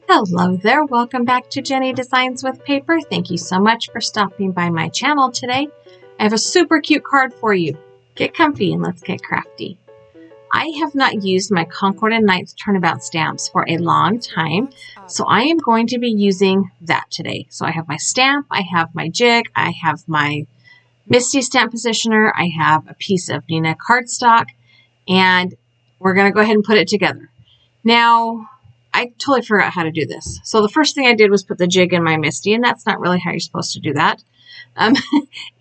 Hello there, welcome back to Jennie Designs with Paper. Thank you so much for stopping by my channel today. I have a super cute card for you. Get comfy and let's get crafty. I have not used my Concord and Knights turnabout stamps for a long time, so I am going to be using that today. So I have my stamp, I have my jig, I have my Misty stamp positioner, I have a piece of Neenah cardstock, and we're going to go ahead and put it together. Now, I totally forgot how to do this. So the first thing I did was put the jig in my Misty, and that's not really how you're supposed to do that.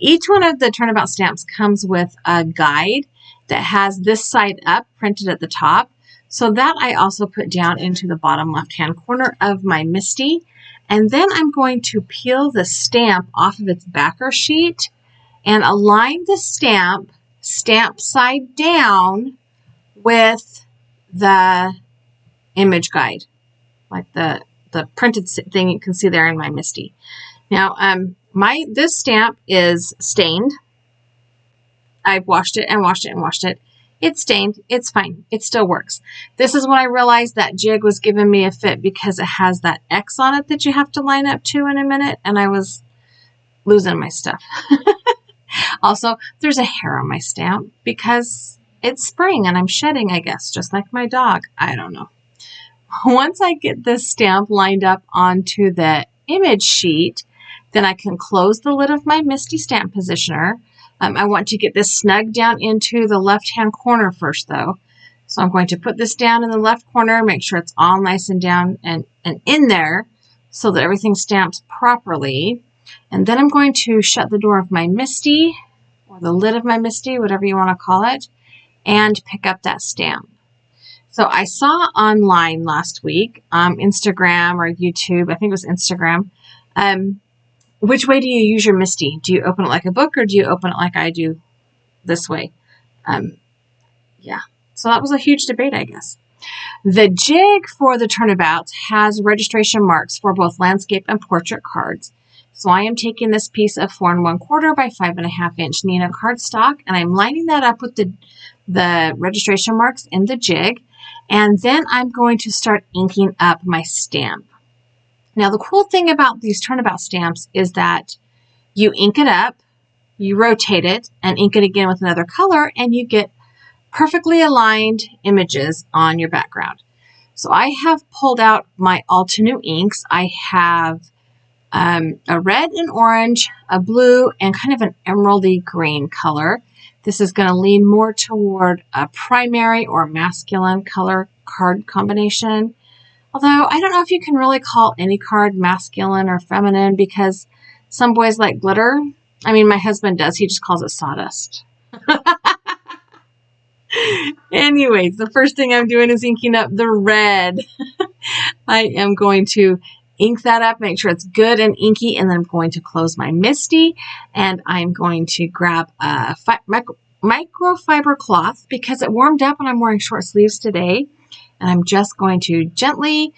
Each one of the turnabout stamps comes with a guide that has this side up printed at the top. So that I also put down into the bottom left-hand corner of my Misty. And then I'm going to peel the stamp off of its backer sheet and align the stamp side down with the image guide, like the printed thing you can see there in my Misty. Now, this stamp is stained. I've washed it and washed it and washed it. It's stained. It's fine. It still works. This is when I realized that jig was giving me a fit because it has that X on it that you have to line up to in a minute, and I was losing my stuff. Also, there's a hair on my stamp because it's spring and I'm shedding, I guess, just like my dog. I don't know. Once I get this stamp lined up onto the image sheet, then I can close the lid of my Misty stamp positioner. I want to get this snug down into the left-hand corner first, though. So I'm going to put this down in the left corner, make sure it's all nice and down and in there so that everything stamps properly. And then I'm going to shut the door of my Misty, or the lid of my Misty, whatever you want to call it, and pick up that stamp. So I saw online last week, Instagram or YouTube, I think it was Instagram, which way do you use your Misty? Do you open it like a book or do you open it like I do this way? Yeah, so that was a huge debate, I guess. The jig for the turnabouts has registration marks for both landscape and portrait cards. So I am taking this piece of 4 1/4 by 5.5 inch Neenah cardstock, and I'm lining that up with the registration marks in the jig. And then I'm going to start inking up my stamp. Now, the cool thing about these turnabout stamps is that you ink it up, you rotate it, and ink it again with another color, and you get perfectly aligned images on your background. So I have pulled out my Altenew inks. I have a red and orange, a blue, and kind of an emeraldy green color. This is going to lean more toward a primary or masculine color card combination. Although I don't know if you can really call any card masculine or feminine because some boys like glitter. I mean, my husband does. He just calls it sawdust. Anyways, the first thing I'm doing is inking up the red. I am going to ink that up, make sure it's good and inky, and then I'm going to close my Misty, and I'm going to grab a microfiber cloth because it warmed up and I'm wearing short sleeves today, and I'm just going to gently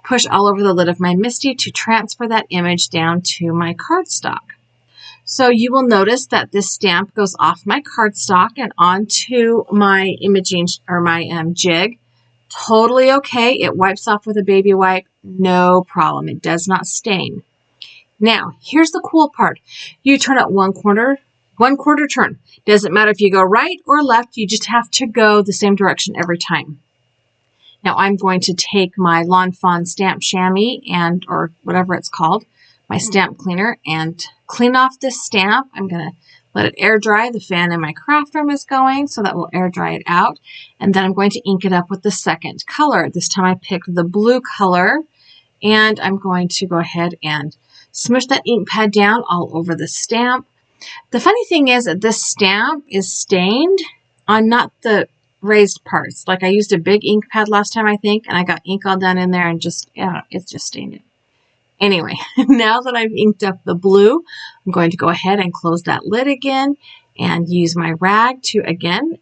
push all over the lid of my Misty to transfer that image down to my cardstock. So you will notice that this stamp goes off my cardstock and onto my imaging or my jig. Totally okay. It wipes off with a baby wipe. No problem. It does not stain. Now, here's the cool part. You turn it one quarter turn. Doesn't matter if you go right or left. You just have to go the same direction every time. Now, I'm going to take my Lawn Fawn stamp chamois or whatever it's called, my stamp cleaner, and clean off this stamp. I'm going to let it air dry. The fan in my craft room is going, so that will air dry it out. And then I'm going to ink it up with the second color. This time I picked the blue color, and I'm going to go ahead and smush that ink pad down all over the stamp. The funny thing is that this stamp is stained on not the raised parts. Like I used a big ink pad last time, I think, and I got ink all done in there and it's just stained it. Anyway, now that I've inked up the blue, I'm going to go ahead and close that lid again and use my rag to, again,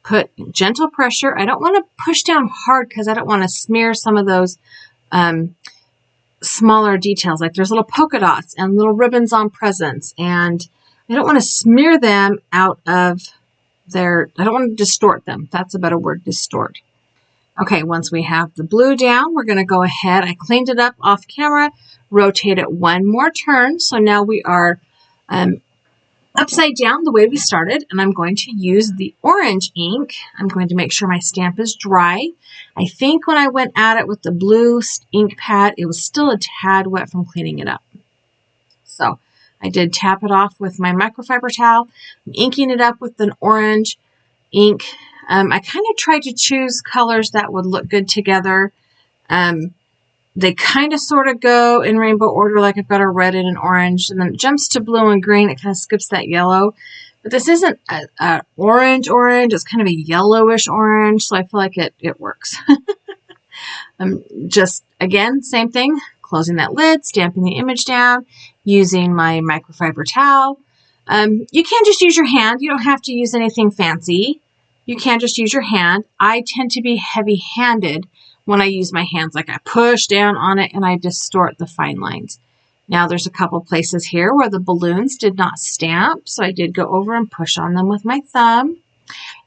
put gentle pressure. I don't want to push down hard because I don't want to smear some of those smaller details. Like there's little polka dots and little ribbons on presents, and I don't want to smear them out of I don't want to distort them. That's a better word, distort. Okay, once we have the blue down, we're going to go ahead. I cleaned it up off camera, rotate it one more turn. So now we are upside down the way we started, and I'm going to use the orange ink. I'm going to make sure my stamp is dry. I think when I went at it with the blue ink pad, it was still a tad wet from cleaning it up. So I did tap it off with my microfiber towel. I'm inking it up with an orange ink. I kind of tried to choose colors that would look good together. They kind of sort of go in rainbow order, like I've got a red and an orange, and then it jumps to blue and green. It kind of skips that yellow. But this isn't a orange. It's kind of a yellowish orange, so I feel like it works. Just, again, same thing, closing that lid, stamping the image down, using my microfiber towel. You can just use your hand. You don't have to use anything fancy. You can just use your hand. I tend to be heavy-handed when I use my hands. Like I push down on it and I distort the fine lines. Now there's a couple places here where the balloons did not stamp, so I did go over and push on them with my thumb.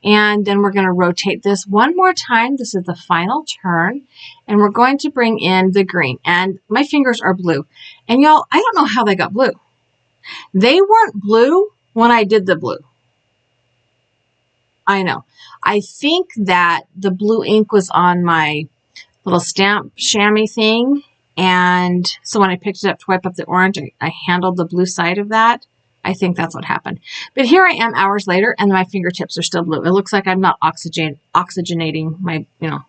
And then we're going to rotate this one more time. This is the final turn, and we're going to bring in the green. And my fingers are blue. And y'all, I don't know how they got blue. They weren't blue when I did the blue. I know. I think that the blue ink was on my little stamp chamois thing, and so when I picked it up to wipe up the orange, I handled the blue side of that. I think that's what happened. But here I am hours later, and my fingertips are still blue. It looks like I'm not oxygenating my, it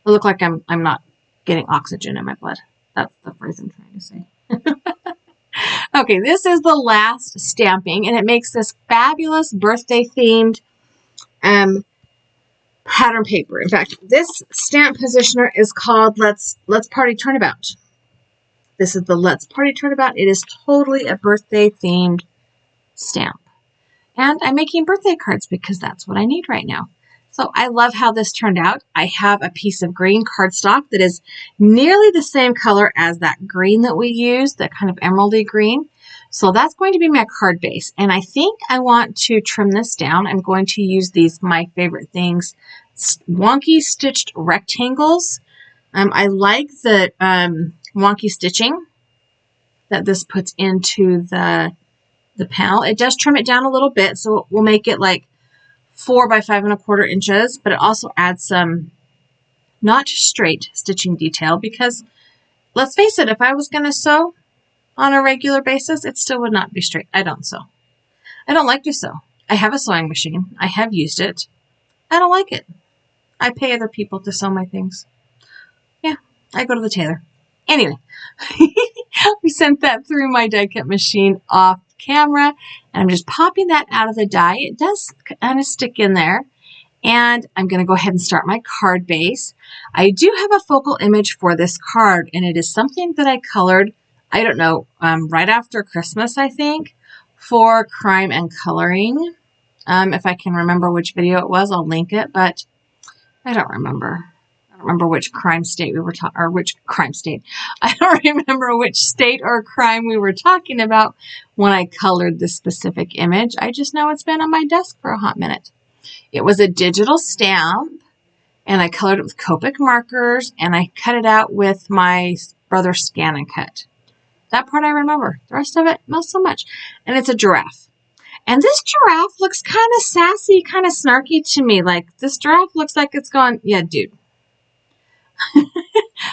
looks like I'm not getting oxygen in my blood. That's the phrase I'm trying to say. Okay, this is the last stamping, and it makes this fabulous birthday-themed pattern paper. In fact, this stamp positioner is called Let's Party Turnabout. This is the Let's Party Turnabout. It is totally a birthday-themed stamp. And I'm making birthday cards because that's what I need right now. So I love how this turned out. I have a piece of green cardstock that is nearly the same color as that green that we used, that kind of emeraldy green. So that's going to be my card base. And I think I want to trim this down. I'm going to use these My Favorite Things wonky stitched rectangles. I like the wonky stitching that this puts into the panel. It does trim it down a little bit, so we'll make it like 4 by 5 1/4 inches, but it also adds some not straight stitching detail because, let's face it, if I was going to sew on a regular basis, it still would not be straight. I don't sew. I don't like to sew. I have a sewing machine. I have used it. I don't like it. I pay other people to sew my things. Yeah, I go to the tailor. Anyway, we sent that through my die cut machine off camera, and I'm just popping that out of the die. It does kind of stick in there, and I'm going to go ahead and start my card base. I do have a focal image for this card, and it is something that I colored, I don't know, right after Christmas, I think, for Crime and Coloring. If I can remember which video it was, I'll link it, but I don't remember. I don't remember which crime state we were talking, or which crime state. I don't remember which state or crime we were talking about when I colored this specific image. I just know it's been on my desk for a hot minute. It was a digital stamp, and I colored it with Copic markers, and I cut it out with my brother's Scan and Cut. That part I remember. The rest of it, not so much. And it's a giraffe. And this giraffe looks kind of sassy, kind of snarky to me. Like, this giraffe looks like it's going, yeah, dude.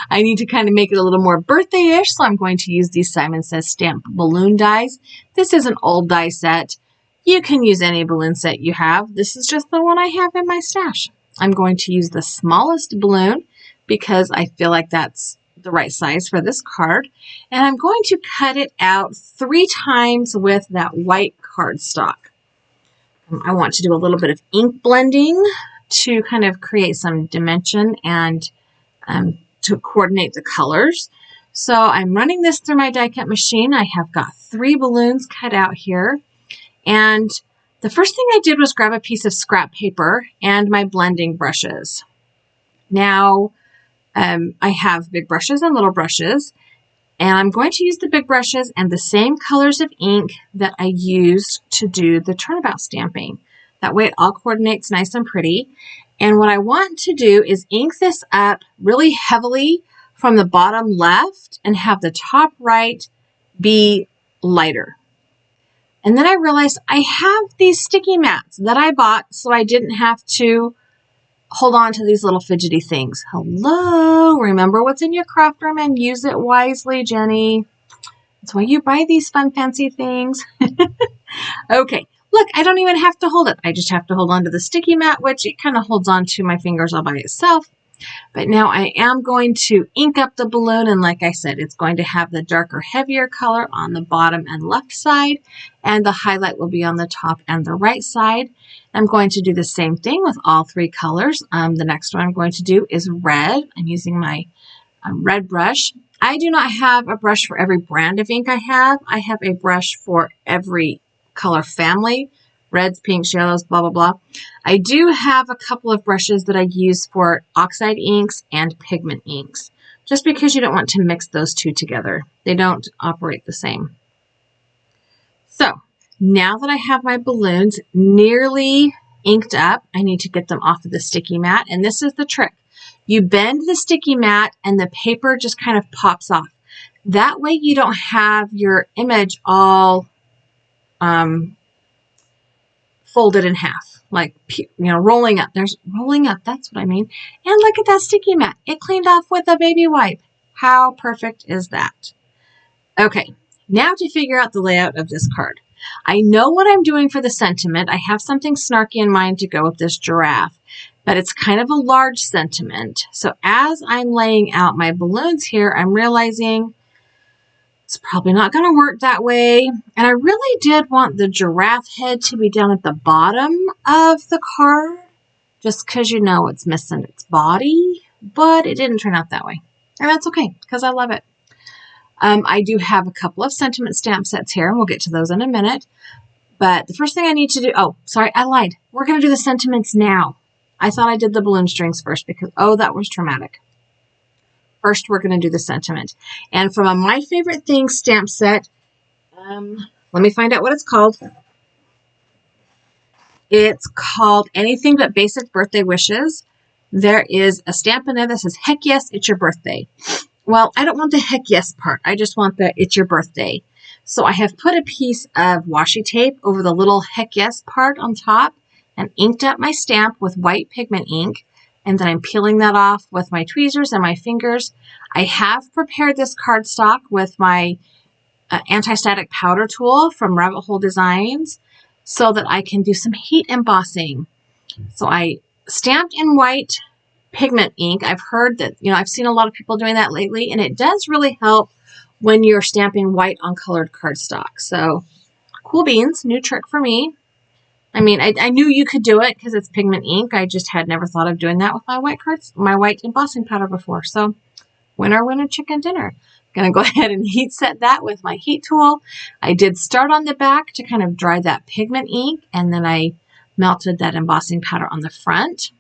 I need to kind of make it a little more birthday-ish, so I'm going to use these Simon Says Stamp balloon dies. This is an old die set. You can use any balloon set you have. This is just the one I have in my stash. I'm going to use the smallest balloon because I feel like that's the right size for this card. And I'm going to cut it out 3 times with that white cardstock. I want to do a little bit of ink blending to kind of create some dimension and to coordinate the colors. So I'm running this through my die cut machine. I have got 3 balloons cut out here. And the first thing I did was grab a piece of scrap paper and my blending brushes. Now, I have big brushes and little brushes, and I'm going to use the big brushes and the same colors of ink that I used to do the turnabout stamping. That way it all coordinates nice and pretty. And what I want to do is ink this up really heavily from the bottom left and have the top right be lighter. And then I realized I have these sticky mats that I bought so I didn't have to hold on to these little fidgety things. Hello, remember what's in your craft room and use it wisely, Jenny. That's why you buy these fun, fancy things. Okay, look, I don't even have to hold it. I just have to hold on to the sticky mat, which it kind of holds on to my fingers all by itself. But now I am going to ink up the balloon, and like I said, it's going to have the darker, heavier color on the bottom and left side, and the highlight will be on the top and the right side. I'm going to do the same thing with all three colors. The next one I'm going to do is red. I'm using my red brush. I do not have a brush for every brand of ink I have. I have a brush for every color family. Reds, pinks, yellows, blah, blah, blah. I do have a couple of brushes that I use for oxide inks and pigment inks, just because you don't want to mix those two together. They don't operate the same. So now that I have my balloons nearly inked up, I need to get them off of the sticky mat. And this is the trick. You bend the sticky mat and the paper just kind of pops off. That way you don't have your image all folded in half, like, rolling up. There's rolling up. That's what I mean. And look at that sticky mat. It cleaned off with a baby wipe. How perfect is that? Okay, now to figure out the layout of this card. I know what I'm doing for the sentiment. I have something snarky in mind to go with this giraffe, but it's kind of a large sentiment. So as I'm laying out my balloons here, I'm realizing it's probably not going to work that way. And I really did want the giraffe head to be down at the bottom of the card, just because it's missing its body, but it didn't turn out that way. And that's okay, because I love it. I do have a couple of sentiment stamp sets here, and we'll get to those in a minute. But the first thing I need to do, oh, sorry, I lied. We're going to do the sentiments now. I thought I did the balloon strings first because, that was traumatic. First, we're going to do the sentiment. And from a My Favorite Things stamp set, let me find out what it's called. It's called Anything But Basic Birthday Wishes. There is a stamp in there that says, heck yes, it's your birthday. Well, I don't want the heck yes part. I just want the it's your birthday. So I have put a piece of washi tape over the little heck yes part on top and inked up my stamp with white pigment ink. And then I'm peeling that off with my tweezers and my fingers. I have prepared this cardstock with my anti-static powder tool from Rabbit Hole Designs so that I can do some heat embossing. So I stamped in white pigment ink. I've heard that, I've seen a lot of people doing that lately, and it does really help when you're stamping white on colored cardstock. So cool beans, new trick for me. I mean, I knew you could do it because it's pigment ink. I just had never thought of doing that with my white embossing powder before. So winner, winner, chicken dinner. I'm going to go ahead and heat set that with my heat tool. I did start on the back to kind of dry that pigment ink, and then I melted that embossing powder on the front.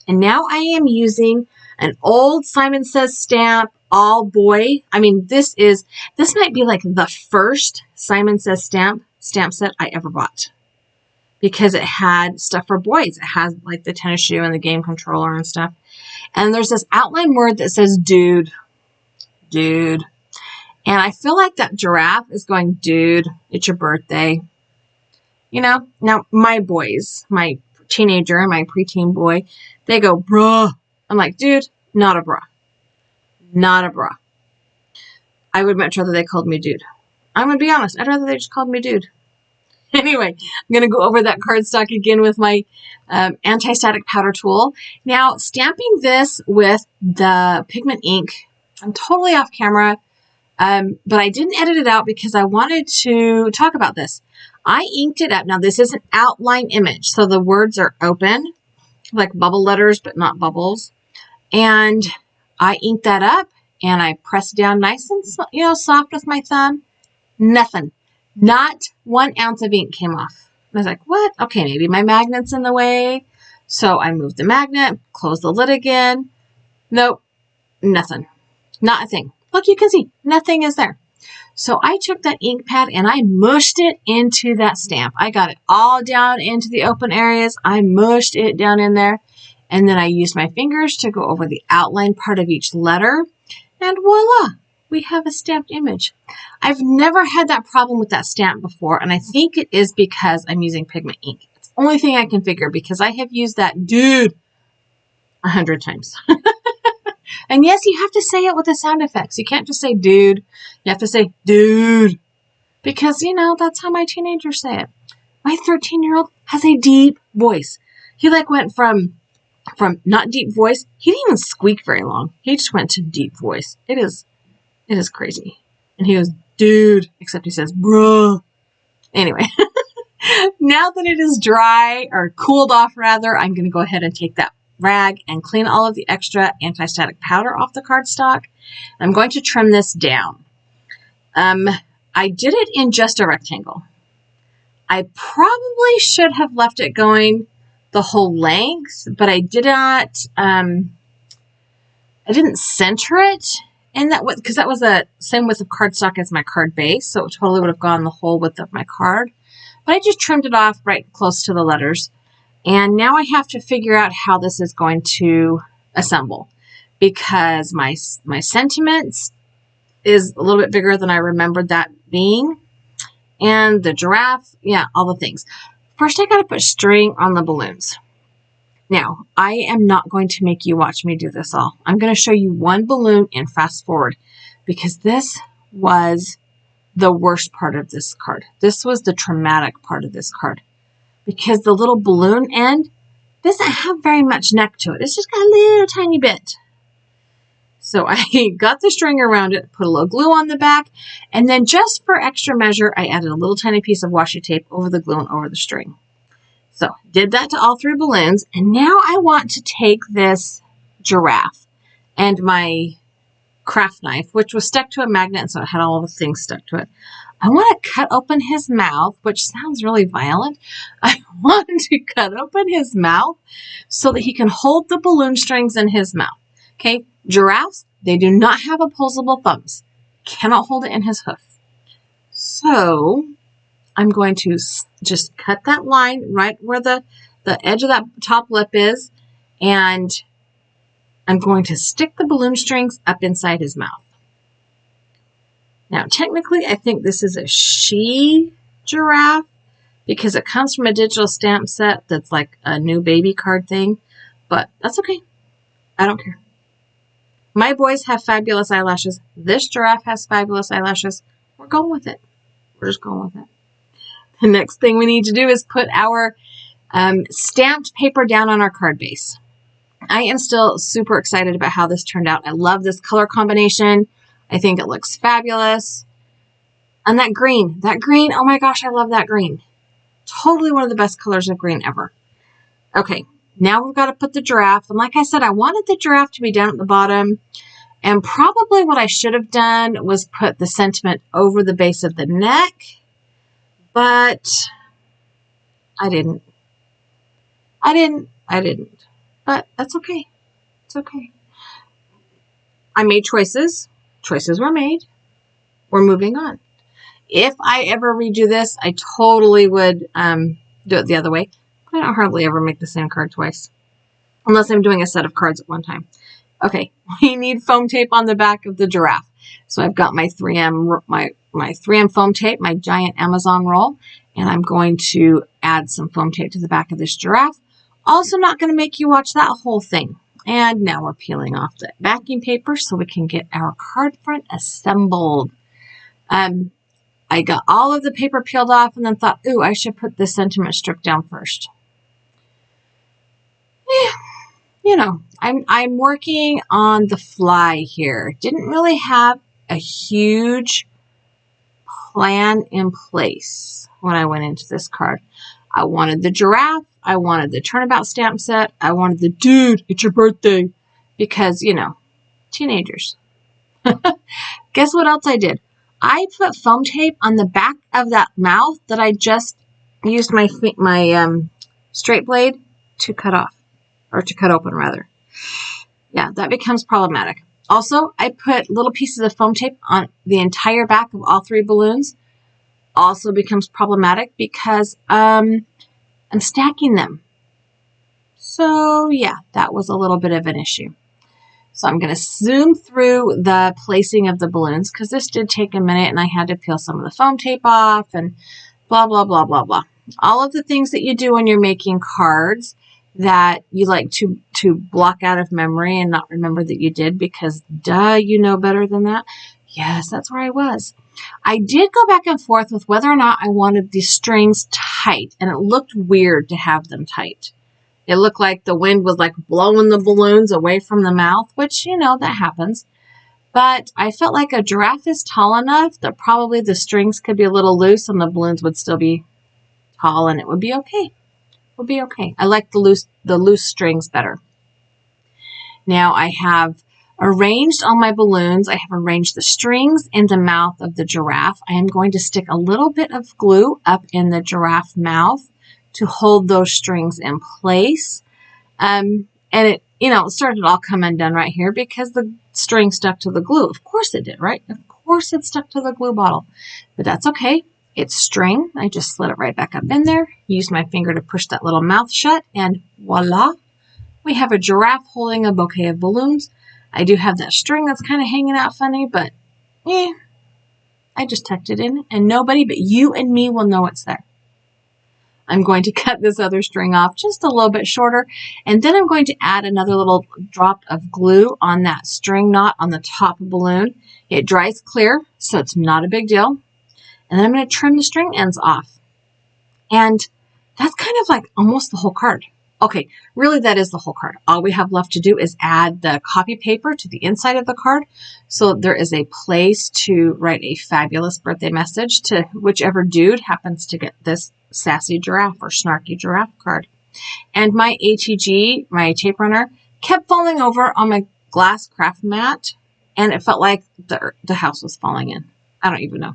And now I am using an old Simon Says stamp, all boy. I mean, this might be like the first Simon Says stamp set I ever bought, because it had stuff for boys. It has like the tennis shoe and the game controller and stuff. And there's this outline word that says dude. And I feel like that giraffe is going, dude, it's your birthday. Now my boys, my teenager and my preteen boy, they go, bruh. I'm like, dude, not a bra. Not a bra. I would much rather they called me dude. I'm going to be honest. I'd rather they just called me dude. Anyway, I'm going to go over that cardstock again with my anti-static powder tool. Now, stamping this with the pigment ink, I'm totally off camera, but I didn't edit it out because I wanted to talk about this. I inked it up. Now, this is an outline image, so the words are open, like bubble letters, but not bubbles. And I inked that up, and I pressed down nice and soft with my thumb. Nothing. Not 1 ounce of ink came off. I was like, what? Okay, maybe my magnet's in the way. So I moved the magnet, closed the lid again. Nope, nothing. Not a thing. Look, you can see, nothing is there. So I took that ink pad and I mushed it into that stamp. I got it all down into the open areas. I mushed it down in there. And then I used my fingers to go over the outline part of each letter. And voila, we have a stamped image. I've never had that problem with that stamp before, and I think it is because I'm using pigment ink. It's the only thing I can figure, because I have used that dude 100 times. And yes, you have to say it with the sound effects. You can't just say dude. You have to say dude. Because, you know, that's how my teenagers say it. My 13-year-old has a deep voice. He like went from not deep voice. He didn't even squeak very long. He just went to deep voice. It is crazy. And he goes, dude, except he says, bruh. Anyway, now that it is dry, or cooled off rather, I'm going to go ahead and take that rag and clean all of the extra anti-static powder off the cardstock. I'm going to trim this down. I did it in just a rectangle. I probably should have left it going the whole length, but I did not, I didn't center it in that width, because that was the same width of cardstock as my card base, so it totally would have gone the whole width of my card. But I just trimmed it off right close to the letters. And now I have to figure out how this is going to assemble, because my sentiments is a little bit bigger than I remembered that being. And the giraffe, yeah, all the things. First, I got to put string on the balloons. Now, I am not going to make you watch me do this all. I'm going to show you one balloon and fast forward, because this was the worst part of this card. This was the traumatic part of this card, because the little balloon end doesn't have very much neck to it. It's just got a little tiny bit. So I got the string around it, put a little glue on the back, and then just for extra measure, I added a little tiny piece of washi tape over the glue and over the string. So did that to all 3 balloons, and now I want to take this giraffe and my craft knife, which was stuck to a magnet, so it had all the things stuck to it. I want to cut open his mouth, which sounds really violent. I want to cut open his mouth so that he can hold the balloon strings in his mouth. Okay, giraffes, they do not have opposable thumbs. Cannot hold it in his hoof. So I'm going to just cut that line right where the edge of that top lip is, and I'm going to stick the balloon strings up inside his mouth. Now, technically, I think this is a she giraffe, because it comes from a digital stamp set that's like a new baby card thing, but that's okay. I don't care. My boys have fabulous eyelashes. This giraffe has fabulous eyelashes. We're going with it. We're just going with it. The next thing we need to do is put our stamped paper down on our card base. I am still super excited about how this turned out. I love this color combination. I think it looks fabulous. And that green, oh my gosh, I love that green. Totally one of the best colors of green ever. Okay, now we've got to put the giraffe. And like I said, I wanted the giraffe to be down at the bottom. And probably what I should have done was put the sentiment over the base of the neck. But I didn't. But that's okay. It's okay. I made choices. Choices were made. We're moving on. If I ever redo this, I totally would do it the other way. But I don't hardly ever make the same card twice. Unless I'm doing a set of cards at one time. Okay, we need foam tape on the back of the giraffe. So I've got my 3M, my 3M foam tape, my giant Amazon roll. And I'm going to add some foam tape to the back of this giraffe. Also not going to make you watch that whole thing. And now we're peeling off the backing paper so we can get our card front assembled. I got all of the paper peeled off and then thought, ooh, I should put this sentiment strip down first. Yeah, you know, I'm working on the fly here. Didn't really have a huge plan in place when I went into this card. I wanted the giraffe. I wanted the turnabout stamp set. I wanted the dude, it's your birthday. Because, you know, teenagers. Guess what else I did? I put foam tape on the back of that mouth that I just used my straight blade to cut off. Or to cut open, rather. Yeah, that becomes problematic. Also, I put little pieces of foam tape on the entire back of all 3 balloons. Also becomes problematic because I'm stacking them. So yeah, that was a little bit of an issue. So I'm going to zoom through the placing of the balloons because this did take a minute and I had to peel some of the foam tape off and blah, blah, blah, blah, blah. All of the things that you do when you're making cards that you like to block out of memory and not remember that you did because duh, you know better than that. Yes, that's where I was. I did go back and forth with whether or not I wanted these strings tight, and it looked weird to have them tight. It looked like the wind was like blowing the balloons away from the mouth, which, you know, that happens. But I felt like a giraffe is tall enough that probably the strings could be a little loose and the balloons would still be tall and it would be okay. It would be okay. I like the loose strings better. Now I have arranged all my balloons. I have arranged the strings in the mouth of the giraffe. I am going to stick a little bit of glue up in the giraffe mouth to hold those strings in place. And it, you know, it started all come undone right here because the string stuck to the glue. Of course it did, right? Of course it stuck to the glue bottle, but that's okay. It's string. I just slid it right back up in there, used my finger to push that little mouth shut, and voila, we have a giraffe holding a bouquet of balloons. I do have that string that's kind of hanging out funny, but I just tucked it in and nobody but you and me will know it's there. I'm going to cut this other string off just a little bit shorter, and then I'm going to add another little drop of glue on that string knot on the top balloon. It dries clear, so it's not a big deal. And then I'm going to trim the string ends off. And that's kind of like almost the whole card. Okay, really that is the whole card. All we have left to do is add the copy paper to the inside of the card so there is a place to write a fabulous birthday message to whichever dude happens to get this sassy giraffe or snarky giraffe card. And my ATG, my tape runner, kept falling over on my glass craft mat and it felt like the house was falling in. I don't even know.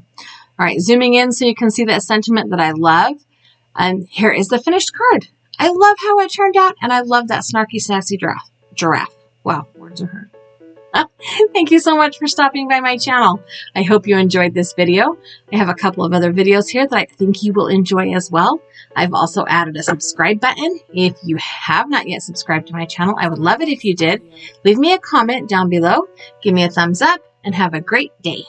All right, zooming in so you can see that sentiment that I love. And here is the finished card. I love how it turned out, and I love that snarky, sassy giraffe. Wow, words are hard. Thank you so much for stopping by my channel. I hope you enjoyed this video. I have a couple of other videos here that I think you will enjoy as well. I've also added a subscribe button. If you have not yet subscribed to my channel, I would love it if you did. Leave me a comment down below, give me a thumbs up, and have a great day.